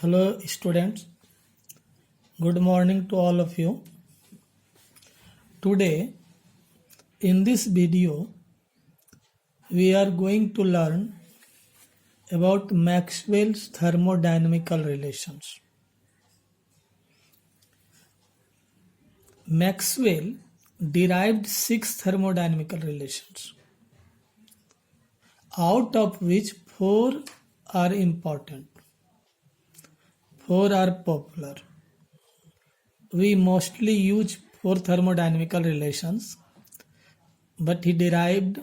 Hello students, good morning to all of you. Today in this video we are going to learn about Maxwell's thermodynamical relations. Maxwell derived 6 thermodynamical relations, out of which 4 are important. 4 are popular. We mostly use 4 thermodynamical relations, but he derived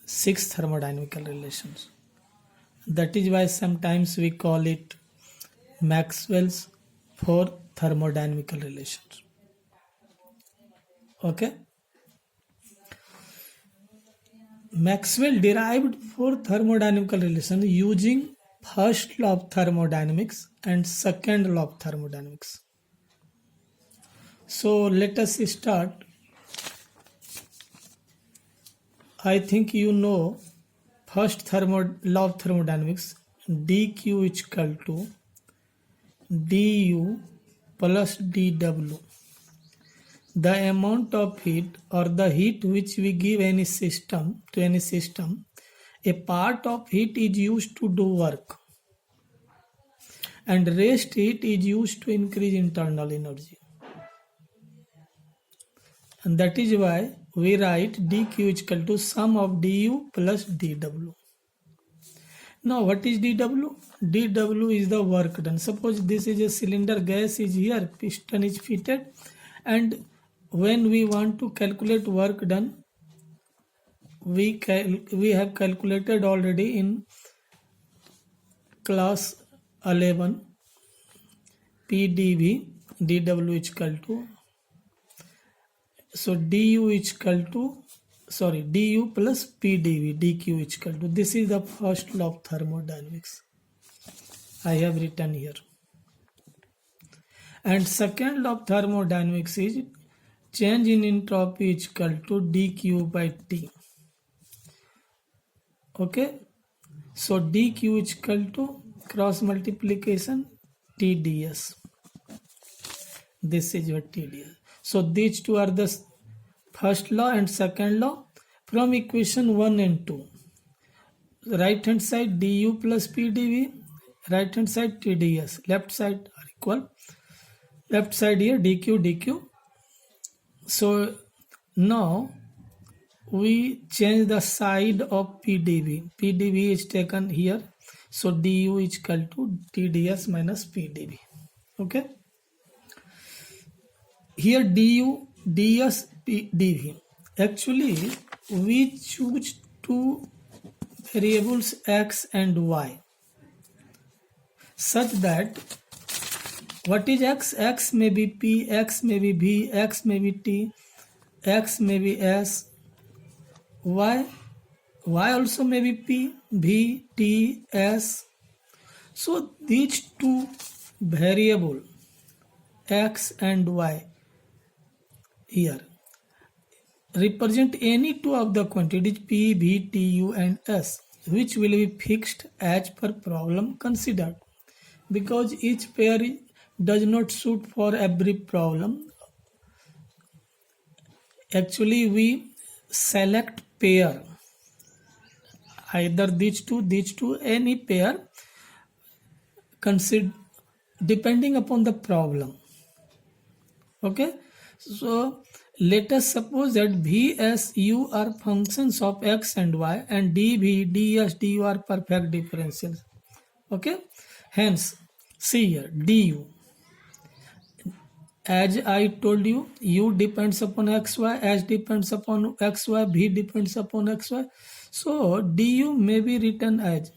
6 thermodynamical relations. That is why sometimes we call it Maxwell's 4 thermodynamical relations. Okay? Maxwell derived 4 thermodynamical relations using first law of thermodynamics and second law of thermodynamics. So let us start. I think you know first law of thermodynamics, dq is equal to du plus dw. The amount of heat or the heat which we give to any system, a part of heat is used to do work and rest heat is used to increase internal energy. And that is why we write dq is equal to sum of du plus dw. Now what is dw? dw is the work done. Suppose this is a cylinder, gas is here, piston is fitted, and when we want to calculate work done, we have calculated already in class 11 PdV, dw is equal to, so du is equal to, du plus pdv, dq is equal to, this is the first law of thermodynamics I have written here. And second law of thermodynamics is change in entropy is equal to dq by t. Okay, so dq is equal to cross multiplication tds. This is your tds. So these two are the first law and second law from equation 1 and 2. Right hand side du plus pdv, right hand side tds, left side are equal. Left side here dq. So now we change the side of pdv. pdv is taken here. So du is equal to tds minus pdv. Okay. Here du, ds, dv. Actually, we choose two variables x and y such that what is x? X may be p, x may be v, x may be t, x may be s, y also may be p, v, t, s. So these two variable x and y here represent any two of the quantities p, v, t, u and s, which will be fixed as per problem considered, because each pair does not suit for every problem. Actually we select pair, either these two, any pair, consider depending upon the problem. Okay, so let us suppose that v, s, u are functions of x and y, and dv, ds, du are perfect differentials. Okay, hence see here du, as I told you, u depends upon xy, s depends upon xy, v depends upon xy. So du may be written as,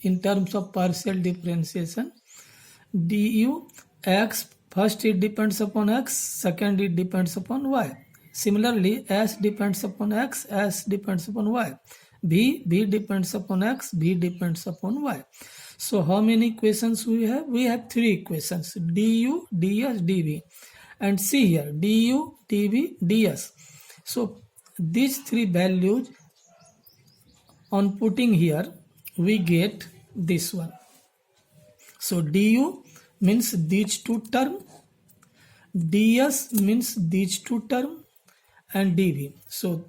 in terms of partial differentiation, du x, first it depends upon x, second it depends upon y. Similarly, s depends upon x, s depends upon y. V depends upon x, v depends upon y. So how many equations we have? We have 3 equations, du, ds, dv. And see here, du, dv, ds. So these 3 values on putting here, we get this one. So du means these two term, ds means these two term, and dv. So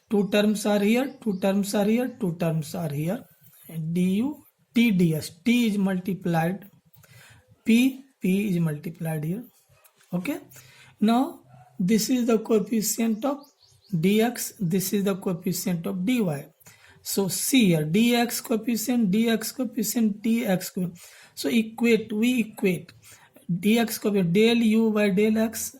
two terms are here, two terms are here, two terms are here. And du t ds, t is multiplied, p is multiplied here. Okay, now this is the coefficient of dx, this is the coefficient of dy. So see here, dx coefficient, dx coefficient, dx coefficient. So equate, we equate dx coefficient, del u by del x.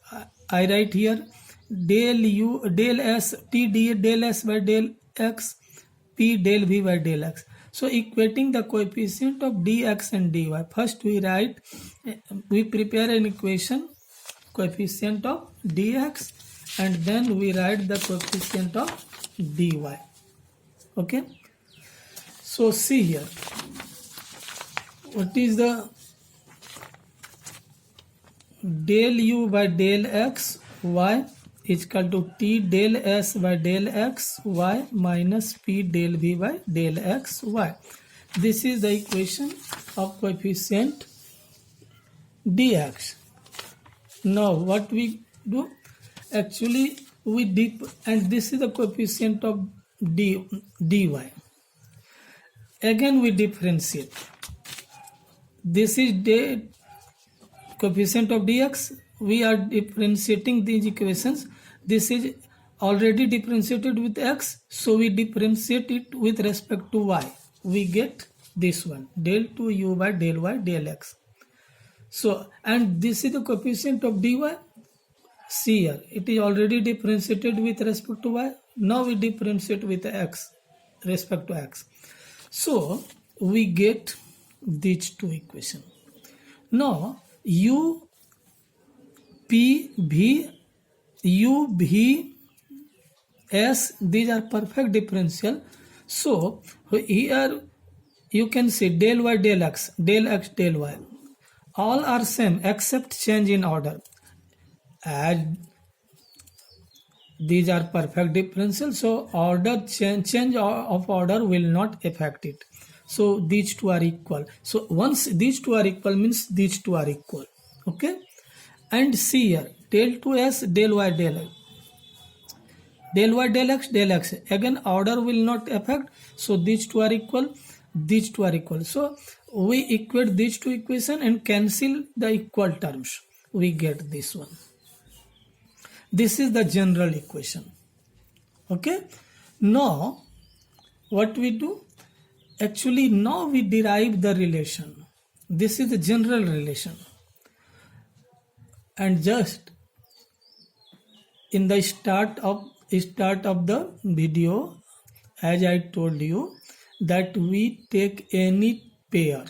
I write here del u, del s, t d del s by del x, p del v by del x. So equating the coefficient of dx and dy. First we write, we prepare an equation, coefficient of dx, and then we write the coefficient of dy. Okay, so see here, what is the del u by del x y is equal to t del s by del x y minus p del v by del x y. This is the equation of coefficient dx. Now what we do, actually we dip, and this is the coefficient of dy. Again we differentiate. This is coefficient of dx. We are differentiating these equations. This is already differentiated with x, so we differentiate it with respect to y. We get this one, del 2u by del y del x. So, and this is the coefficient of dy. See here, it is already differentiated with respect to y. Now we differentiate with x, respect to x. So we get these two equations. Now u p v, u v s, these are perfect differential. So here you can see del y del x, del x del y, all are same except change in order. As these are perfect differential, so order change of order will not affect it. So these two are equal. So once these two are equal means these two are equal. Okay, and see here, del 2s del y del x, del y del x del x, again order will not affect. So these two are equal, these two are equal. So we equate these two equation and cancel the equal terms. We get this one. This is the general equation. Okay, now what we do, actually now we derive the relation. This is the general relation, and just in the start of the video, as I told you, that we take any pair,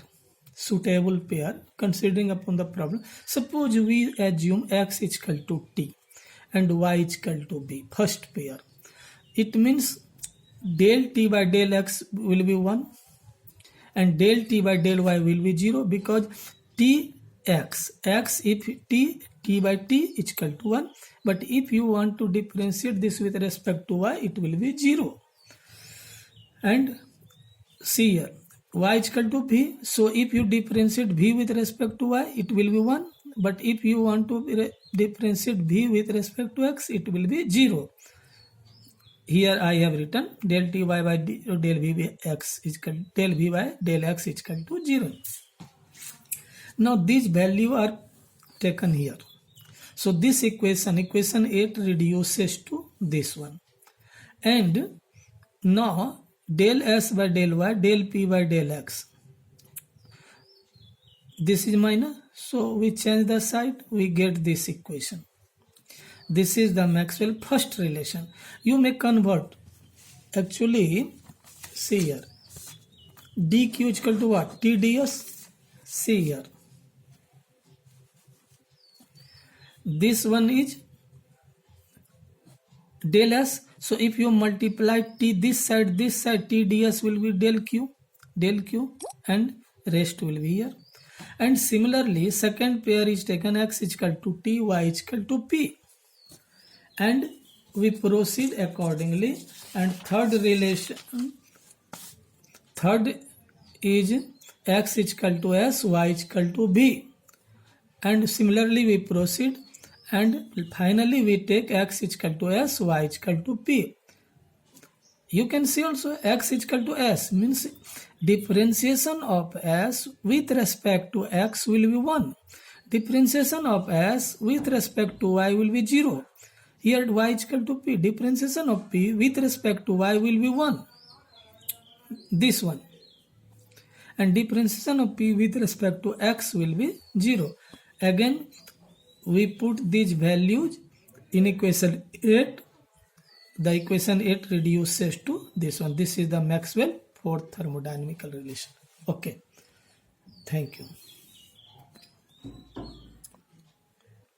suitable pair, considering upon the problem. Suppose we assume x is equal to t and y is equal to b, first pair. It means del t by del x will be 1 and del t by del y will be 0, because t x, if t by t is equal to 1, but if you want to differentiate this with respect to y, it will be 0. And see here, y is equal to v, so if you differentiate v with respect to y, it will be 1, but if you want to differentiate v with respect to x, it will be 0. Here I have written del ty by del v by x is equal, del v by del x is equal to 0. Now these values are taken here. So this equation 8 reduces to this one. And now del s by del y, del p by del x. This is minus, so we change the side, we get this equation. This is the Maxwell first relation. You may convert. Actually, see here, dq is equal to what? T ds. See here, this one is del s. So if you multiply t this side, t ds will be del q, and rest will be here. And similarly, second pair is taken, x is equal to t, y is equal to p. And we proceed accordingly. And third relation, third is x is equal to s, y is equal to b. and similarly we proceed, and finally we take x is equal to s, y is equal to p. You can see also x is equal to s means differentiation of s with respect to x will be 1. Differentiation of s with respect to y will be 0. Here y is equal to p. Differentiation of p with respect to y will be 1. This one. And differentiation of p with respect to x will be 0. Again, we put these values in equation 8. The equation 8 reduces to this one. This is the Maxwell fourth thermodynamical relation. Okay. Thank you.